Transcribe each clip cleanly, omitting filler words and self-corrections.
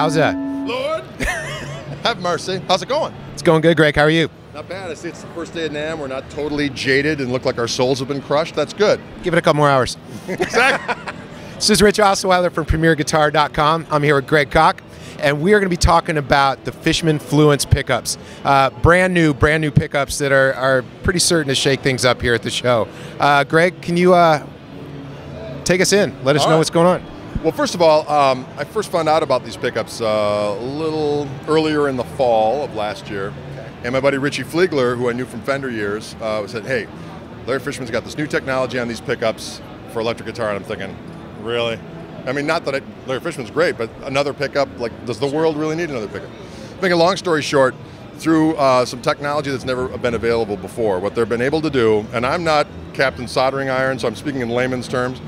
How's that? Lord, have mercy. How's it going? It's going good, Greg. How are you? Not bad. I see it's the first day of NAMM. We're not totally jaded and look like our souls have been crushed. That's good. Give it a couple more hours. Exactly. This is Rich Osweiler from PremierGuitar.com. I'm here with Greg Koch, and we are going to be talking about the Fishman Fluence pickups. Brand new pickups that are pretty certain to shake things up here at the show. Greg, can you take us in? Let us know what's going on. Well, first of all, I first found out about these pickups a little earlier in the fall of last year. Okay. And my buddy Richie Fliegler, who I knew from Fender years, said, hey, Larry Fishman's got this new technology on these pickups for electric guitar. And I'm thinking, really? I mean, not that Larry Fishman's great, but another pickup, like, does the world really need another pickup? Making a long story short, through some technology that's never been available before, what they've been able to do, and I'm not Captain Soldering Iron, so I'm speaking in layman's terms,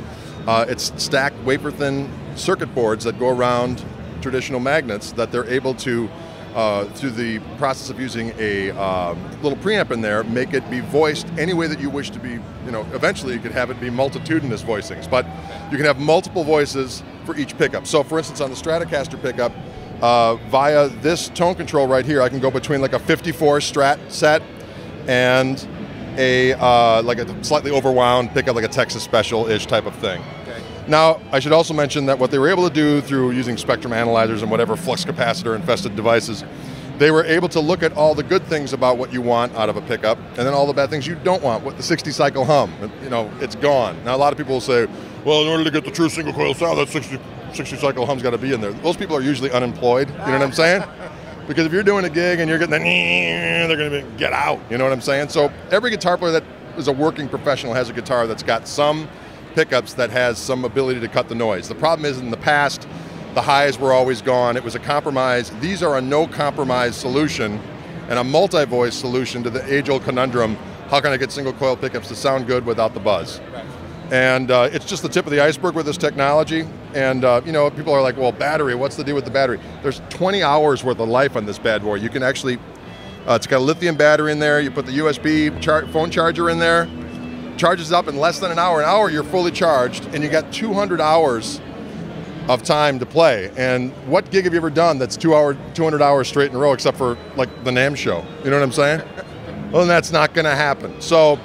it's stacked wafer-thin circuit boards that go around traditional magnets that they're able to, through the process of using a little preamp in there, make it be voiced any way that you wish to be. You know, eventually you could have it be multitudinous voicings, but you can have multiple voices for each pickup. So for instance, on the Stratocaster pickup, via this tone control right here, I can go between like a 54 Strat set and a like a slightly overwound pickup, like a Texas Special-ish type of thing. Okay. Now, I should also mention that what they were able to do through using spectrum analyzers and whatever flux capacitor infested devices, they were able to look at all the good things about what you want out of a pickup, and then all the bad things you don't want. What the 60 cycle hum, you know, it's gone. Now, a lot of people will say, well, in order to get the true single coil sound, that 60 cycle hum's got to be in there. Those people are usually unemployed. You know what I'm saying? Because if you're doing a gig and you're getting the, they're going to get out. You know what I'm saying? So every guitar player that is a working professional has a guitar that's got some pickups that has some ability to cut the noise. The problem is, in the past, the highs were always gone. It was a compromise. These are a no-compromise solution and a multi-voice solution to the age-old conundrum, how can I get single coil pickups to sound good without the buzz? Right. And it's just the tip of the iceberg with this technology. And you know, people are like, well, battery, what's the deal with the battery? There's 20 hours worth of life on this bad boy. You can actually, it's got a lithium battery in there, you put the USB phone charger in there, charges up in less than an hour you're fully charged, and you got 200 hours of time to play. And what gig have you ever done that's 200 hours straight in a row, except for like the NAMM show? You know what I'm saying? Well, then that's not gonna happen. So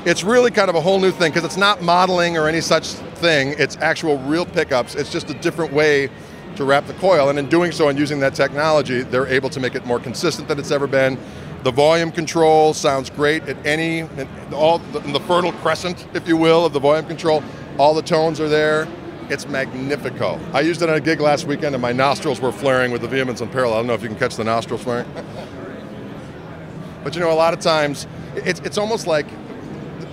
it's really kind of a whole new thing, because it's not modeling or any such thing, it's actual real pickups. It's just a different way to wrap the coil, and in doing so and using that technology, they're able to make it more consistent than it's ever been. The volume control sounds great at in the fertile crescent, if you will, of the volume control. All the tones are there. It's magnifico. I used it on a gig last weekend and my nostrils were flaring with the vehemence unparalleled. I don't know if you can catch the nostrils flaring. But you know, a lot of times, it's almost like,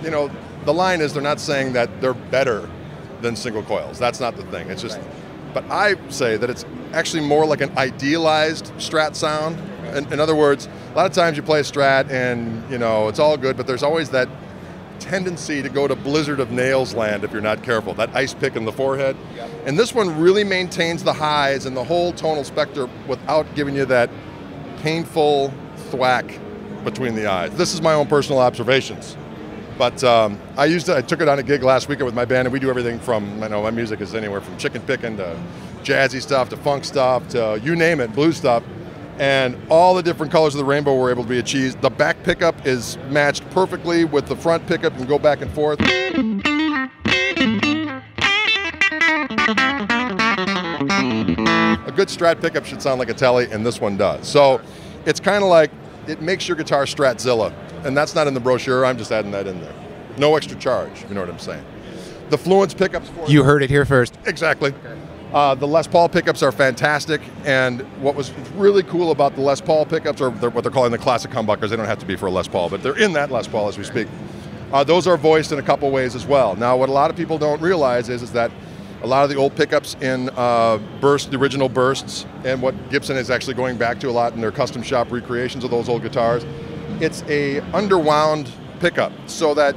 you know, the line is they're not saying that they're better than single coils. That's not the thing. It's just, but I say that it's actually more like an idealized Strat sound. In other words, a lot of times you play a Strat and, you know, it's all good, but there's always that tendency to go to Blizzard of Nails land if you're not careful, that ice pick in the forehead. Yep. And this one really maintains the highs and the whole tonal spectrum without giving you that painful thwack between the eyes. This is my own personal observations. But I took it on a gig last weekend with my band, and we do everything from, you know, my music is anywhere from chicken picking to jazzy stuff to funk stuff to you name it, blues stuff. And all the different colors of the rainbow were able to be achieved. The back pickup is matched perfectly with the front pickup and go back and forth. A good Strat pickup should sound like a Tele, and this one does. So it's kind of like, it makes your guitar Stratzilla. And that's not in the brochure, I'm just adding that in there. No extra charge, you know what I'm saying. The Fluence pickups. You heard it here first. Exactly. Okay. The Les Paul pickups are fantastic, and what was really cool about the Les Paul pickups, or what they're calling the classic humbuckers, they don't have to be for a Les Paul, but they're in that Les Paul as we speak. Those are voiced in a couple ways as well. Now, what a lot of people don't realize is that a lot of the old pickups in the original bursts, and what Gibson is actually going back to a lot in their custom shop recreations of those old guitars, it's a underwound pickup, so that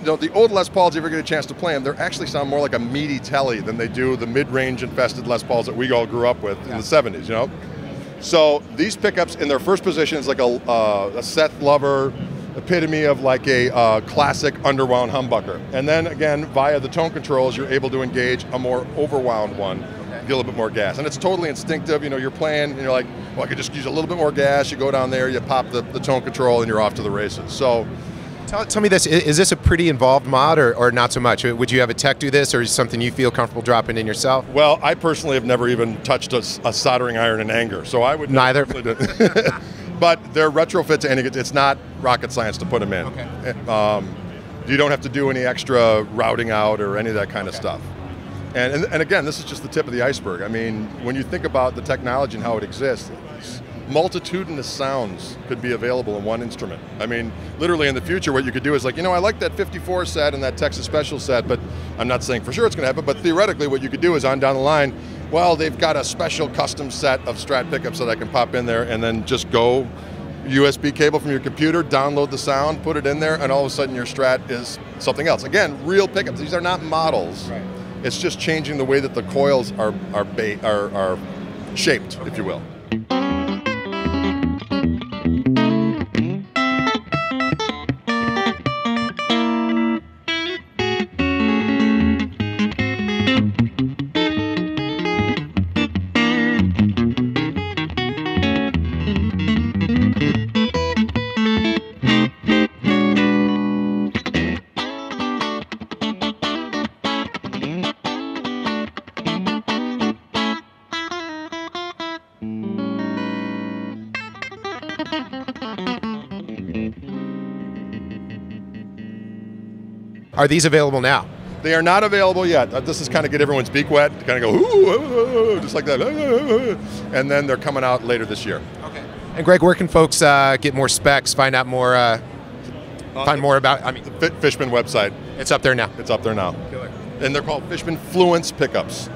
the old Les Pauls, if you ever get a chance to play them, they actually sound more like a meaty telly than they do the mid-range infested Les Pauls that we all grew up with in the 70s, you know? So these pickups in their first position is like a Seth Lover epitome of like a classic underwound humbucker. And then again, via the tone controls, you're able to engage a more overwound one, get a little bit more gas. And it's totally instinctive. You're playing and you're like, well, I could just use a little bit more gas. You go down there, you pop the tone control, and you're off to the races. So, tell me this, is this a pretty involved mod or not so much? Would you have a tech do this, or is it something you feel comfortable dropping in yourself? Well, I personally have never even touched a soldering iron in anger, so I would neither. But they're retrofit to any. It's not rocket science to put them in. Okay. You don't have to do any extra routing out or any of that kind of stuff. And again, this is just the tip of the iceberg. I mean, when you think about the technology and how it exists, multitudinous sounds could be available in one instrument. I mean, literally in the future, what you could do is like, I like that 54 set and that Texas Special set, but I'm not saying for sure it's going to happen, but theoretically what you could do is on down the line, well, they've got a special custom set of Strat pickups that I can pop in there and then just go USB cable from your computer, download the sound, put it in there, and all of a sudden your Strat is something else. Again, real pickups. These are not models. Right. It's just changing the way that the coils are shaped, if you will. Are these available now? They are not available yet. This is kind of get everyone's beak wet, to kind of go, ooh, just like that. And then they're coming out later this year. Okay. And Greg, where can folks get more specs, find out more, find more about, the Fishman website. It's up there now. It's up there now. Killer. And they're called Fishman Fluence pickups.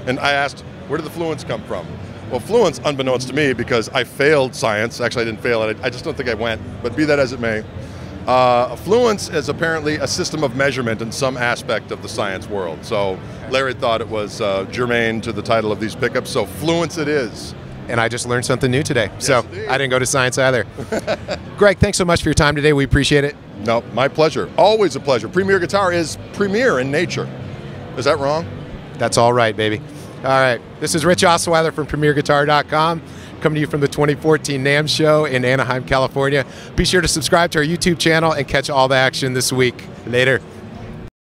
And I asked, where did the Fluence come from? Well, Fluence, unbeknownst to me, because I failed science. Actually, I didn't fail it. I just don't think I went. But be that as it may, Fluence is apparently a system of measurement in some aspect of the science world. So Larry thought it was germane to the title of these pickups, so Fluence it is. And I just learned something new today. Yes, so indeed. I didn't go to science either. Greg, thanks so much for your time today. We appreciate it. No, my pleasure. Always a pleasure. Premier Guitar is premier in nature. Is that wrong? That's all right, baby. All right. This is Rich Osweiler from PremierGuitar.com. Coming to you from the 2014 NAMM show in Anaheim, California. Be sure to subscribe to our YouTube channel and catch all the action this week. Later.